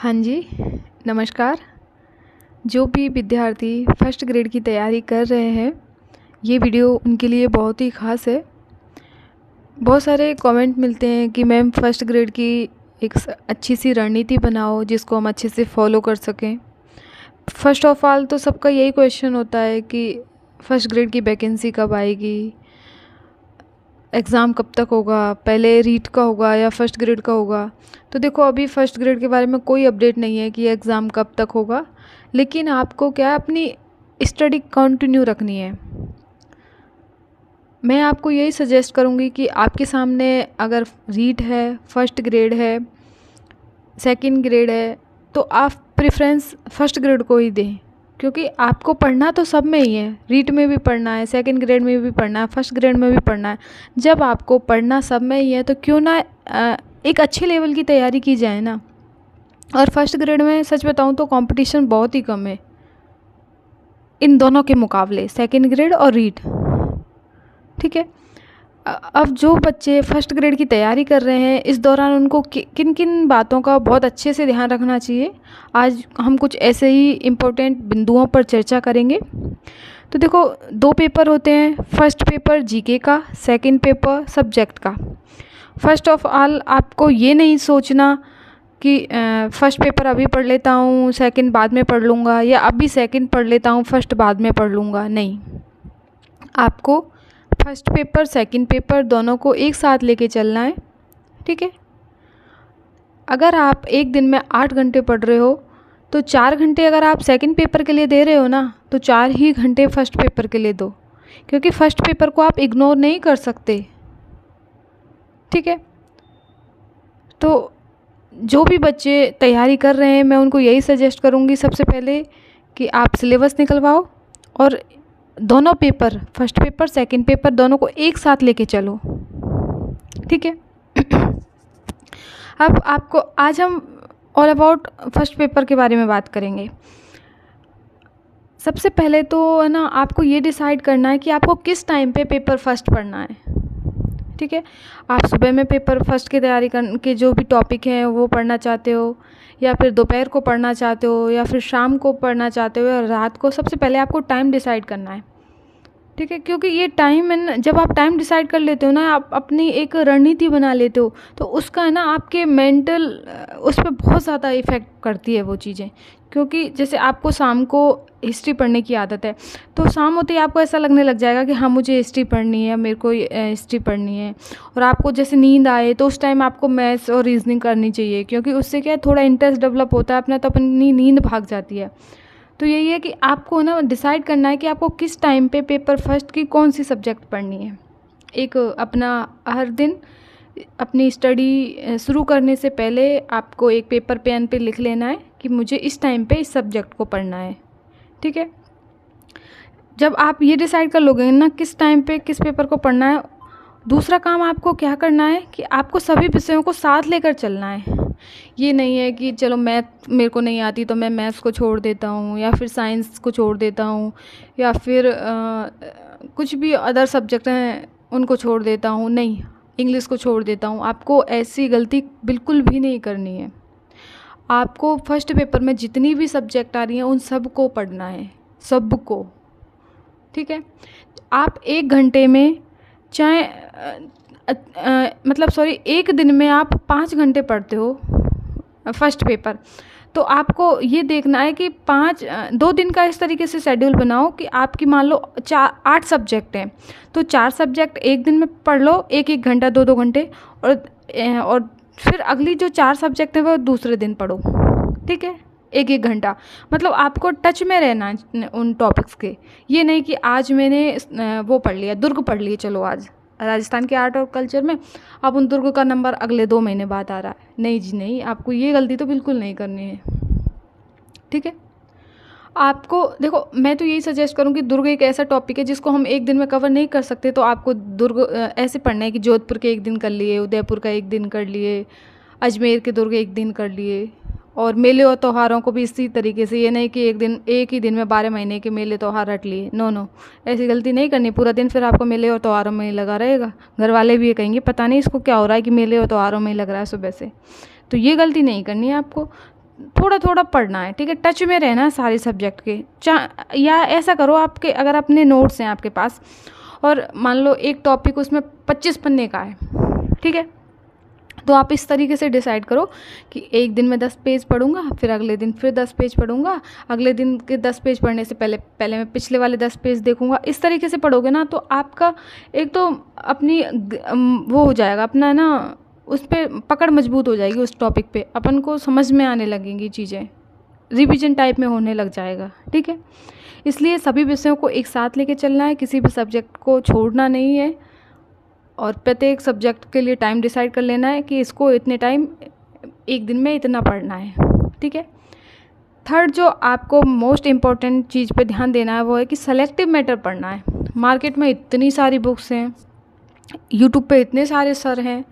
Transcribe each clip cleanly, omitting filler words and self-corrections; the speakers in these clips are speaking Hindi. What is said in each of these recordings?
हाँ जी, नमस्कार। जो भी विद्यार्थी फर्स्ट ग्रेड की तैयारी कर रहे हैं, ये वीडियो उनके लिए बहुत ही ख़ास है। बहुत सारे कमेंट मिलते हैं कि मैम फर्स्ट ग्रेड की एक अच्छी सी रणनीति बनाओ जिसको हम अच्छे से फॉलो कर सकें। फ़र्स्ट ऑफ़ ऑल तो सबका यही क्वेश्चन होता है कि फ़र्स्ट ग्रेड की वैकेंसी कब आएगी, एग्ज़ाम कब तक होगा, पहले रीट का होगा या फर्स्ट ग्रेड का होगा। तो देखो, अभी फ़र्स्ट ग्रेड के बारे में कोई अपडेट नहीं है कि एग्ज़ाम कब तक होगा, लेकिन आपको क्या है, अपनी स्टडी कंटिन्यू रखनी है। मैं आपको यही सजेस्ट करूँगी कि आपके सामने अगर रीट है, फर्स्ट ग्रेड है, सेकंड ग्रेड है, तो आप प्रेफरेंस फर्स्ट ग्रेड को ही दें, क्योंकि आपको पढ़ना तो सब में ही है। रीट में भी पढ़ना है, सेकंड ग्रेड में भी पढ़ना है, फर्स्ट ग्रेड में भी पढ़ना है। जब आपको पढ़ना सब में ही है तो क्यों ना एक अच्छे लेवल की तैयारी की जाए ना। और फर्स्ट ग्रेड में सच बताऊं तो कंपटीशन बहुत ही कम है इन दोनों के मुकाबले, सेकंड ग्रेड और रीट। ठीक है, अब जो बच्चे फर्स्ट ग्रेड की तैयारी कर रहे हैं, इस दौरान उनको किन किन बातों का बहुत अच्छे से ध्यान रखना चाहिए, आज हम कुछ ऐसे ही इम्पोर्टेंट बिंदुओं पर चर्चा करेंगे। तो देखो, 2 पेपर होते हैं, फर्स्ट पेपर जीके का, सेकंड पेपर सब्जेक्ट का। फर्स्ट ऑफ ऑल आपको ये नहीं सोचना कि फ़र्स्ट पेपर अभी पढ़ लेता हूँ, सेकंड बाद में पढ़ लूँगा, या अभी सेकंड पढ़ लेता हूँ, फर्स्ट बाद में पढ़ लूँगा। नहीं, आपको फर्स्ट पेपर सेकंड पेपर दोनों को एक साथ लेके चलना है। ठीक है, अगर आप एक दिन में 8 घंटे पढ़ रहे हो तो 4 घंटे अगर आप सेकंड पेपर के लिए दे रहे हो ना, तो 4 ही घंटे फर्स्ट पेपर के लिए दो, क्योंकि फर्स्ट पेपर को आप इग्नोर नहीं कर सकते। ठीक है, तो जो भी बच्चे तैयारी कर रहे हैं, मैं उनको यही सजेस्ट करूँगी सबसे पहले कि आप सिलेबस निकलवाओ और दोनों paper, first paper second paper, दोनों को एक साथ लेके चलो। ठीक है, अब आपको आज हम ऑल अबाउट फर्स्ट पेपर के बारे में बात करेंगे। सबसे पहले तो है ना, आपको ये डिसाइड करना है कि आपको किस टाइम पे पेपर फर्स्ट पढ़ना है। ठीक है, आप सुबह में पेपर फर्स्ट की तैयारी कर के जो भी टॉपिक हैं वो पढ़ना चाहते हो, या फिर दोपहर को पढ़ना चाहते हो, या फिर शाम को पढ़ना चाहते हो, या रात को। सबसे पहले आपको टाइम डिसाइड करना है। ठीक है, क्योंकि ये टाइम है ना, जब आप टाइम डिसाइड कर लेते हो ना, आप अपनी एक रणनीति बना लेते हो, तो उसका है ना आपके मेंटल उस पर बहुत ज़्यादा इफ़ेक्ट करती है वो चीज़ें। क्योंकि जैसे आपको शाम को हिस्ट्री पढ़ने की आदत है, तो शाम होते ही आपको ऐसा लगने लग जाएगा कि हाँ, मुझे हिस्ट्री पढ़नी है, मेरे को हिस्ट्री पढ़नी है। और आपको जैसे नींद आए तो उस टाइम आपको मैथ्स और रीजनिंग करनी चाहिए, क्योंकि उससे क्या है, थोड़ा इंटरेस्ट डेवलप होता है अपना, तो अपनी नींद भाग जाती है। तो यही है कि आपको ना डिसाइड करना है कि आपको किस टाइम पे पेपर फर्स्ट की कौन सी सब्जेक्ट पढ़नी है। एक अपना हर दिन अपनी स्टडी शुरू करने से पहले आपको एक पेपर पेन पे लिख लेना है कि मुझे इस टाइम पे इस सब्जेक्ट को पढ़ना है। ठीक है, जब आप ये डिसाइड कर लोगे ना किस टाइम पे किस पेपर को पढ़ना है, दूसरा काम आपको क्या करना है कि आपको सभी विषयों को साथ लेकर चलना है। ये नहीं है कि चलो मैथ मेरे को नहीं आती तो मैं मैथ्स को छोड़ देता हूँ, या फिर साइंस को छोड़ देता हूँ, या फिर कुछ भी अदर सब्जेक्ट हैं उनको छोड़ देता हूँ, नहीं, इंग्लिश को छोड़ देता हूँ। आपको ऐसी गलती बिल्कुल भी नहीं करनी है। आपको फर्स्ट पेपर में जितनी भी सब्जेक्ट आ रही हैं उन सब को पढ़ना है, सबको। ठीक है, आप 1 घंटे में चाहे एक दिन में आप 5 घंटे पढ़ते हो फर्स्ट पेपर, तो आपको ये देखना है कि 2 दिन का इस तरीके से शेड्यूल बनाओ कि आपकी मान लो 8 सब्जेक्ट हैं, तो 4 सब्जेक्ट एक दिन में पढ़ लो, 1-1 घंटा, 2-2 घंटे, और फिर अगली जो 4 सब्जेक्ट हैं वो दूसरे दिन पढ़ो। ठीक है, 1-1 घंटा, मतलब आपको टच में रहना है उन टॉपिक्स के। ये नहीं कि आज मैंने वो पढ़ लिया, दुर्ग पढ़ लिए, चलो आज राजस्थान के आर्ट और कल्चर में, अब उन दुर्ग का नंबर अगले 2 महीने बाद आ रहा है। नहीं जी नहीं, आपको ये गलती तो बिल्कुल नहीं करनी है। ठीक है, आपको देखो, मैं तो यही सजेस्ट करूँगी, दुर्ग एक ऐसा टॉपिक है जिसको हम एक दिन में कवर नहीं कर सकते, तो आपको दुर्ग ऐसे पढ़ना है कि जोधपुर के एक दिन कर लिए, उदयपुर का एक दिन कर लिए, अजमेर के दुर्ग एक दिन कर लिए, और मेले और त्योहारों को भी इसी तरीके से। ये नहीं कि एक ही दिन में 12 महीने के मेले त्योहार रट लिए, नो, ऐसी गलती नहीं करनी। पूरा दिन फिर आपको मेले और त्योहारों में ही लगा रहेगा। घर वाले भी ये कहेंगे पता नहीं इसको क्या हो रहा है कि मेले और त्योहारों में ही लग रहा है सुबह से। तो ये गलती नहीं करनी है आपको। थोड़ा थोड़ा पढ़ना है, ठीक है, टच में रहना है सारे सब्जेक्ट के। या ऐसा करो, आपके अगर अपने नोट्स हैं आपके पास और मान लो एक टॉपिक उसमें 25 पन्ने का है, ठीक है, तो आप इस तरीके से डिसाइड करो कि एक दिन में 10 पेज पढ़ूंगा, फिर अगले दिन फिर 10 पेज पढ़ूंगा, अगले दिन के 10 पेज पढ़ने से पहले पहले मैं पिछले वाले 10 पेज देखूंगा। इस तरीके से पढ़ोगे ना तो आपका एक तो अपनी वो हो जाएगा अपना ना, उस पर पकड़ मजबूत हो जाएगी, उस टॉपिक पे अपन को समझ में आने लगेंगी चीज़ें, रिवीजन टाइप में होने लग जाएगा, ठीक है। इसलिए सभी विषयों को एक साथ लेके चलना है, किसी भी सब्जेक्ट को छोड़ना नहीं है, और प्रत्येक सब्जेक्ट के लिए टाइम डिसाइड कर लेना है कि इसको इतने टाइम एक दिन में इतना पढ़ना है, ठीक है। थर्ड जो आपको मोस्ट इम्पॉर्टेंट चीज़ पे ध्यान देना है वो है कि सेलेक्टिव मैटर पढ़ना है। मार्केट में इतनी सारी बुक्स हैं, यूट्यूब पे इतने सारे सर हैं,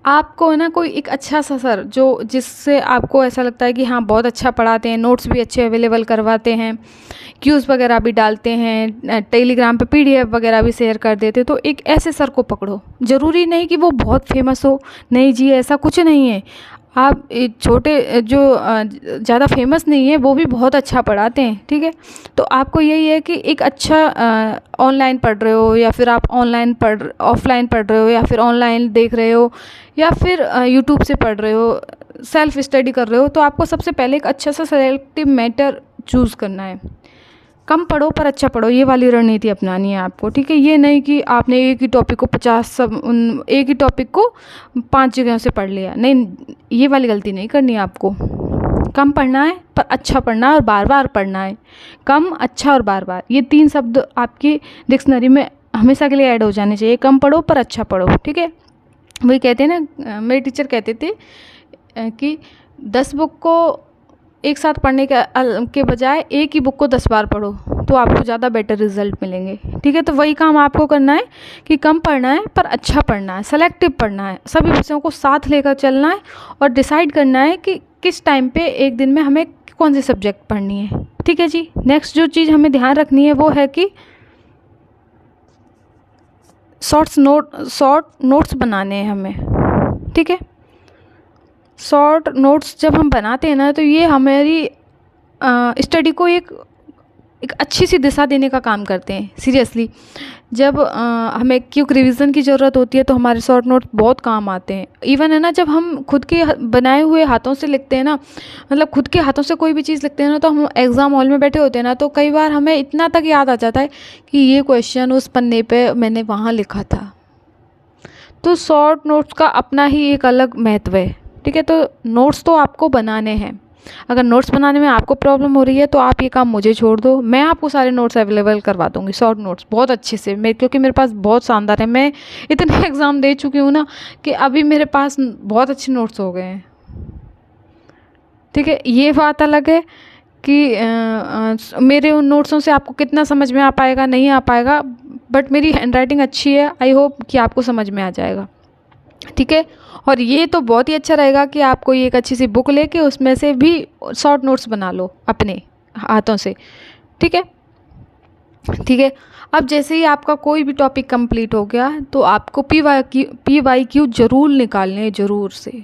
आपको है ना कोई एक अच्छा सा सर जो जिससे आपको ऐसा लगता है कि हाँ बहुत अच्छा पढ़ाते हैं, नोट्स भी अच्छे अवेलेबल करवाते हैं, क्यूज़ वगैरह भी डालते हैं, टेलीग्राम पे पीडीएफ वगैरह भी शेयर कर देते, तो एक ऐसे सर को पकड़ो। ज़रूरी नहीं कि वो बहुत फेमस हो, नहीं जी ऐसा कुछ नहीं है। आप छोटे जो ज़्यादा फेमस नहीं है वो भी बहुत अच्छा पढ़ाते हैं, ठीक है। तो आपको यही है कि एक अच्छा ऑनलाइन पढ़ रहे हो या फिर आप ऑफलाइन पढ़ रहे हो या फिर ऑनलाइन देख रहे हो या फिर यूट्यूब से पढ़ रहे हो, सेल्फ स्टडी कर रहे हो, तो आपको सबसे पहले एक अच्छा सा सेलेक्टिव मैटर चूज़ करना है। कम पढ़ो पर अच्छा पढ़ो, ये वाली रणनीति अपनानी है आपको, ठीक है। ये नहीं कि आपने एक ही टॉपिक को एक ही टॉपिक को 5 जगहों से पढ़ लिया, नहीं, ये वाली गलती नहीं करनी है आपको। कम पढ़ना है पर अच्छा पढ़ना है और बार बार पढ़ना है। कम, अच्छा और बार बार, ये 3 शब्द आपकी डिक्शनरी में हमेशा के लिए ऐड हो जाने चाहिए। कम पढ़ो पर अच्छा पढ़ो, ठीक है। वही कहते हैं ना, मेरे टीचर कहते थे कि 10 बुक को एक साथ पढ़ने के बजाय एक ही बुक को 10 बार पढ़ो तो आपको ज़्यादा बेटर रिजल्ट मिलेंगे, ठीक है। तो वही काम आपको करना है कि कम पढ़ना है पर अच्छा पढ़ना है, सेलेक्टिव पढ़ना है, सभी विषयों को साथ लेकर चलना है और डिसाइड करना है कि किस टाइम पे एक दिन में हमें कौन सी सब्जेक्ट पढ़नी है, ठीक है जी। नेक्स्ट जो चीज़ हमें ध्यान रखनी है वो है कि शॉर्ट नोट्स बनाने हैं हमें, ठीक है। शॉर्ट नोट्स जब हम बनाते हैं ना तो ये हमारी स्टडी को एक अच्छी सी दिशा देने का काम करते हैं। सीरियसली, जब हमें क्विक रिवीजन की ज़रूरत होती है तो हमारे शॉर्ट नोट बहुत काम आते हैं। इवन है ना, जब हम खुद के बनाए हुए हाथों से लिखते हैं ना, मतलब खुद के हाथों से कोई भी चीज़ लिखते हैं ना, तो हम एग्ज़ाम हॉल में बैठे होते हैं ना, तो कई बार हमें इतना तक याद आ जाता है कि ये क्वेश्चन उस पन्ने पे मैंने वहाँ लिखा था। तो शॉर्ट नोट्स का अपना ही एक अलग महत्व है, ठीक है। तो नोट्स तो आपको बनाने हैं। अगर नोट्स बनाने में आपको प्रॉब्लम हो रही है तो आप ये काम मुझे छोड़ दो, मैं आपको सारे नोट्स अवेलेबल करवा दूँगी, शॉर्ट नोट्स बहुत अच्छे से। क्योंकि मेरे पास बहुत शानदार है, मैं इतने एग्ज़ाम दे चुकी हूँ ना कि अभी मेरे पास बहुत अच्छे नोट्स हो गए हैं, ठीक है। ये बात अलग है कि मेरे उन नोट्सों से आपको कितना समझ में आ पाएगा, नहीं आ पाएगा, बट मेरी हैंडराइटिंग अच्छी है, आई होप कि आपको समझ में आ जाएगा, ठीक है। और ये तो बहुत ही अच्छा रहेगा कि आप कोई एक अच्छी सी बुक लेके उसमें से भी शॉर्ट नोट्स बना लो अपने हाथों से, ठीक है, ठीक है। अब जैसे ही आपका कोई भी टॉपिक कंप्लीट हो गया तो आपको PYQ ज़रूर निकालने हैं, ज़रूर से,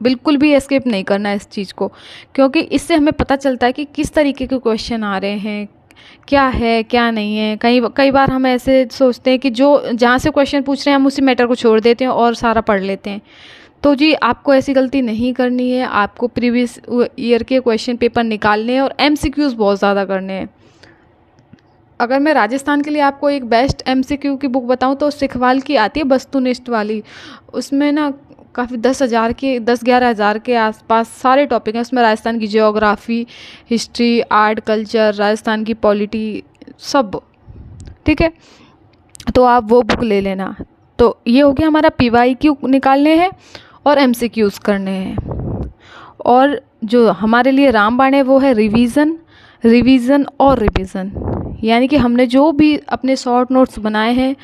बिल्कुल भी एस्केप नहीं करना है इस चीज़ को, क्योंकि इससे हमें पता चलता है कि किस तरीके के क्वेश्चन आ रहे हैं, क्या है क्या नहीं है। कई बार हम ऐसे सोचते हैं कि जहाँ से क्वेश्चन पूछ रहे हैं हम उसी मैटर को छोड़ देते हैं और सारा पढ़ लेते हैं। तो जी आपको ऐसी गलती नहीं करनी है, आपको प्रीवियस ईयर के क्वेश्चन पेपर निकालने हैं और MCQs बहुत ज़्यादा करने हैं। अगर मैं राजस्थान के लिए आपको एक बेस्ट MCQ की बुक बताऊँ तो सिखवाल की आती है, वस्तुनिष्ठ वाली। उसमें ना काफ़ी 10-11 हज़ार के आसपास सारे टॉपिक हैं। उसमें राजस्थान की geography, history, art, culture, Rajasthan की पॉलिटी, सब, ठीक है। तो आप वो बुक ले लेना। तो ये हो गया हमारा PYQ निकालने हैं और MCQs करने हैं। और जो हमारे लिए रामबाण है वो है रिवीज़न और रिवीज़न। यानी कि हमने जो भी अपने शॉर्ट नोट्स बनाए हैं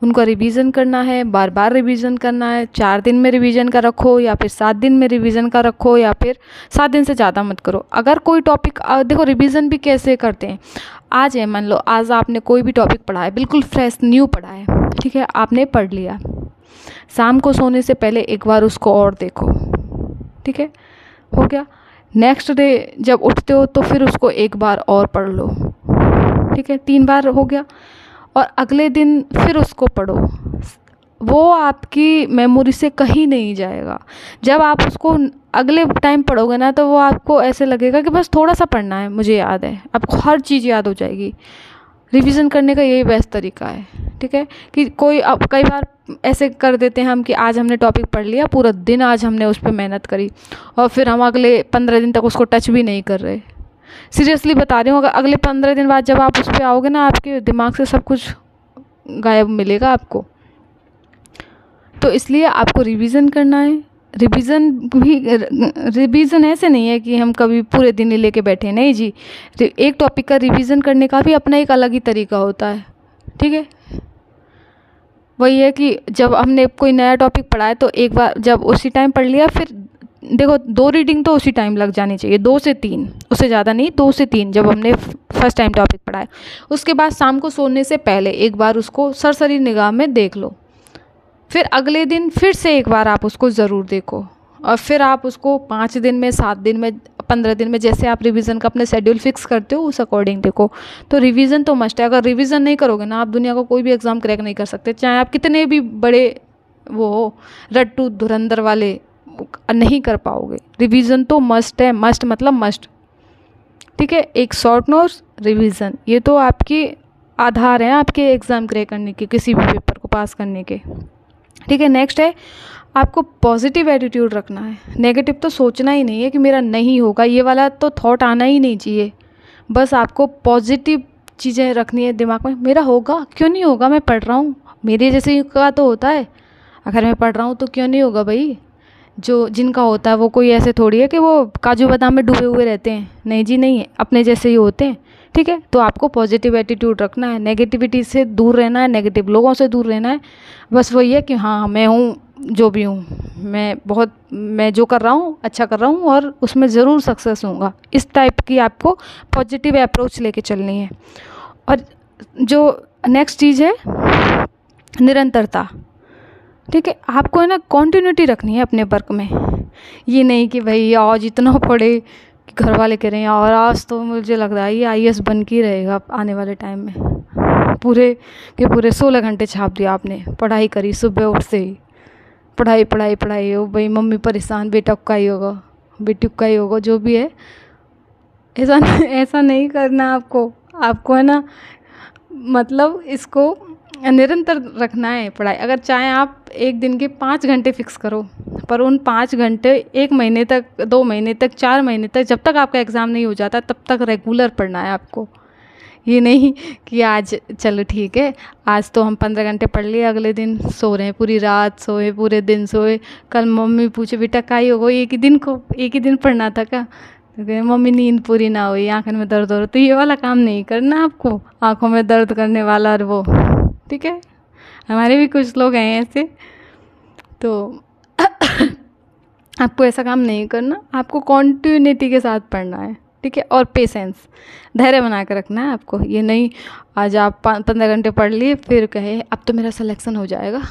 उनको रिवीज़न करना है, बार बार रिवीज़न करना है। 4 दिन में रिवीज़न का रखो या फिर 7 दिन में रिवीज़न का रखो या फिर 7 दिन से ज़्यादा मत करो। अगर कोई टॉपिक देखो, रिवीज़न भी कैसे करते हैं, आज है, मान लो आज आपने कोई भी टॉपिक पढ़ा है, बिल्कुल फ्रेश न्यू पढ़ा है, ठीक है, आपने पढ़ लिया, शाम को सोने से पहले एक बार उसको और देखो, ठीक है, हो गया। नेक्स्ट डे जब उठते हो तो फिर उसको एक बार और पढ़ लो, ठीक है, 3 बार हो गया। और अगले दिन फिर उसको पढ़ो, वो आपकी मेमोरी से कहीं नहीं जाएगा। जब आप उसको अगले टाइम पढ़ोगे ना तो वो आपको ऐसे लगेगा कि बस थोड़ा सा पढ़ना है, मुझे याद है, आपको हर चीज़ याद हो जाएगी। रिवीजन करने का यही बेस्ट तरीका है, ठीक है। कि कोई अब कई बार ऐसे कर देते हैं हम कि आज हमने टॉपिक पढ़ लिया, पूरा दिन आज हमने उस पर मेहनत करी और फिर हम अगले 15 दिन तक उसको टच भी नहीं कर रहे। सीरियसली बता रही हूँ, अगर अगले 15 दिन बाद जब आप उस पर आओगे ना, आपके दिमाग से सब कुछ गायब मिलेगा आपको। तो इसलिए आपको रिवीजन करना है। रिवीजन ऐसे नहीं है कि हम कभी पूरे दिन ही लेके बैठे, नहीं जी। एक टॉपिक का रिवीजन करने का भी अपना एक अलग ही तरीका होता है, ठीक है। वही है कि जब हमने कोई नया टॉपिक पढ़ा है तो एक बार जब उसी टाइम पढ़ लिया, फिर देखो 2 रीडिंग तो उसी टाइम लग जानी चाहिए, 2 से 3, उससे ज़्यादा नहीं, 2 से 3 जब हमने फर्स्ट टाइम टॉपिक पढ़ा है। उसके बाद शाम को सोने से पहले एक बार उसको सरसरी निगाह में देख लो, फिर अगले दिन फिर से एक बार आप उसको ज़रूर देखो, और फिर आप उसको 5 दिन में, 7 दिन में, 15 दिन में, जैसे आप रिवीजन का अपने शेड्यूल फिक्स करते हो उस अकॉर्डिंग देखो। तो रिवीजन तो मस्ट है। अगर रिवीजन नहीं करोगे ना, आप दुनिया का कोई भी एग्ज़ाम क्रैक नहीं कर सकते, चाहे आप कितने भी बड़े वो हो रट्टू धुरंधर वाले, नहीं कर पाओगे। रिवीजन तो मस्ट है, मस्ट मतलब मस्ट, ठीक है। एक शॉर्ट नोट्स, रिवीजन, ये तो आपके आधार हैं आपके एग्ज़ाम क्रैक करने के, किसी भी पेपर को पास करने के, ठीक है। नेक्स्ट है आपको पॉजिटिव एटीट्यूड रखना है। नेगेटिव तो सोचना ही नहीं है कि मेरा नहीं होगा, ये वाला तो थॉट आना ही नहीं चाहिए। बस आपको पॉजिटिव चीज़ें रखनी है दिमाग में। मेरा होगा, क्यों नहीं होगा, मैं पढ़ रहा हूँ, मेरे जैसे का तो होता है, अगर मैं पढ़ रहा हूँ तो क्यों नहीं होगा भाई। जो जिनका होता है वो कोई ऐसे थोड़ी है कि वो काजू बादाम में डूबे हुए रहते हैं, नहीं जी नहीं है, अपने जैसे ही होते हैं, ठीक है। तो आपको पॉजिटिव एटीट्यूड रखना है, नेगेटिविटी से दूर रहना है, नेगेटिव लोगों से दूर रहना है। बस वही है कि हाँ मैं हूँ जो भी हूँ, मैं जो कर रहा हूँ अच्छा कर रहा हूँ और उसमें ज़रूर सक्सेस होऊंगा, इस टाइप की आपको पॉजिटिव अप्रोच लेके चलनी है। और जो नेक्स्ट चीज़ है निरंतरता, ठीक है। आपको है ना कॉन्टिन्यूटी रखनी है अपने वर्क में। ये नहीं कि भाई आज इतना पढ़े कि घर वाले कह रहे हैं और आज तो मुझे लग रहा है ये IAS बन के रहेगा आने वाले टाइम में, पूरे के पूरे 16 घंटे छाप दिया आपने, पढ़ाई करी सुबह उठते ही, पढ़ाई पढ़ाई पढ़ाई हो भाई, मम्मी परेशान, बेटा का ही होगा, बेटी का ही होगा, जो भी है। ऐसा नहीं करना आपको है ना, मतलब इसको निरंतर रखना है पढ़ाई। अगर चाहे आप एक दिन के 5 घंटे फिक्स करो, पर उन 5 घंटे 1 महीने तक, 2 महीने तक, 4 महीने तक, जब तक आपका एग्ज़ाम नहीं हो जाता तब तक रेगुलर पढ़ना है आपको। ये नहीं कि आज चलो ठीक है, आज तो हम 15 घंटे पढ़ लिए, अगले दिन सो रहे हैं, पूरी रात सोए, पूरे दिन सोए, कल मम्मी पूछे बेटा का ही होगा, एक ही दिन पढ़ना था क्या, तो मम्मी नींद पूरी ना हुई, आँखों में दर्द हो रहा, तो ये वाला काम नहीं करना आपको, आँखों में दर्द करने वाला और वो, ठीक है। हमारे भी कुछ लोग हैं ऐसे, तो आपको ऐसा काम नहीं करना, आपको कॉन्टिन्यूटी के साथ पढ़ना है, ठीक है। और पेशेंस, धैर्य बना कर रखना है आपको। ये नहीं आज आप 15 घंटे पढ़ लिए फिर कहे अब तो मेरा सिलेक्शन हो जाएगा,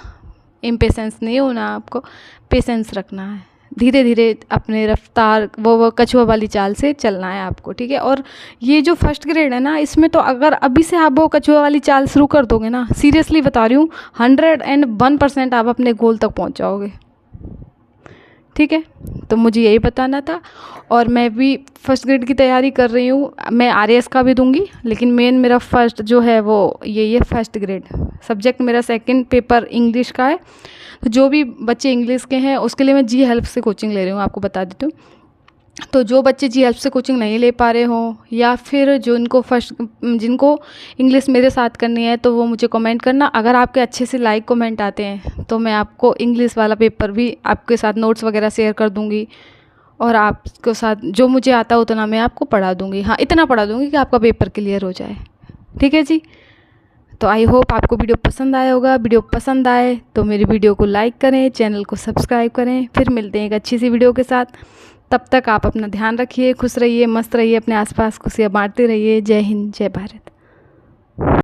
इम्पेशेंस नहीं होना, आपको पेशेंस रखना है, धीरे धीरे अपने रफ्तार वो कछुआ वाली चाल से चलना है आपको, ठीक है। और ये जो फर्स्ट ग्रेड है ना, इसमें तो अगर अभी से आप वो कछुआ वाली चाल शुरू कर दोगे ना, सीरियसली बता रही हूँ 101% आप अपने गोल तक पहुँच जाओगे, ठीक है। तो मुझे यही बताना था। और मैं भी फर्स्ट ग्रेड की तैयारी कर रही हूँ, मैं RAS का भी दूंगी, लेकिन मेन मेरा फर्स्ट जो है वो यही है, फर्स्ट ग्रेड। सब्जेक्ट मेरा सेकंड पेपर इंग्लिश का है, तो जो भी बच्चे इंग्लिश के हैं उसके लिए मैं जी हेल्प से कोचिंग ले रही हूँ, आपको बता देती हूँ। तो जो बच्चे जी हेल्प से कोचिंग नहीं ले पा रहे हों, या फिर जिनको इंग्लिश मेरे साथ करनी है, तो वो मुझे कमेंट करना। अगर आपके अच्छे से लाइक कमेंट आते हैं तो मैं आपको इंग्लिश वाला पेपर भी आपके साथ नोट्स वगैरह शेयर कर दूँगी, और आपके साथ जो मुझे आता उतना मैं आपको पढ़ा दूँगी। हाँ, इतना पढ़ा दूँगी कि आपका पेपर क्लियर हो जाए, ठीक है जी। तो आई होप आपको वीडियो पसंद आया होगा। वीडियो पसंद आए तो मेरी वीडियो को लाइक करें, चैनल को सब्सक्राइब करें। फिर मिलते हैं एक अच्छी सी वीडियो के साथ। तब तक आप अपना ध्यान रखिए, खुश रहिए, मस्त रहिए, अपने आसपास खुशियाँ बांटते रहिए। जय हिंद, जय भारत।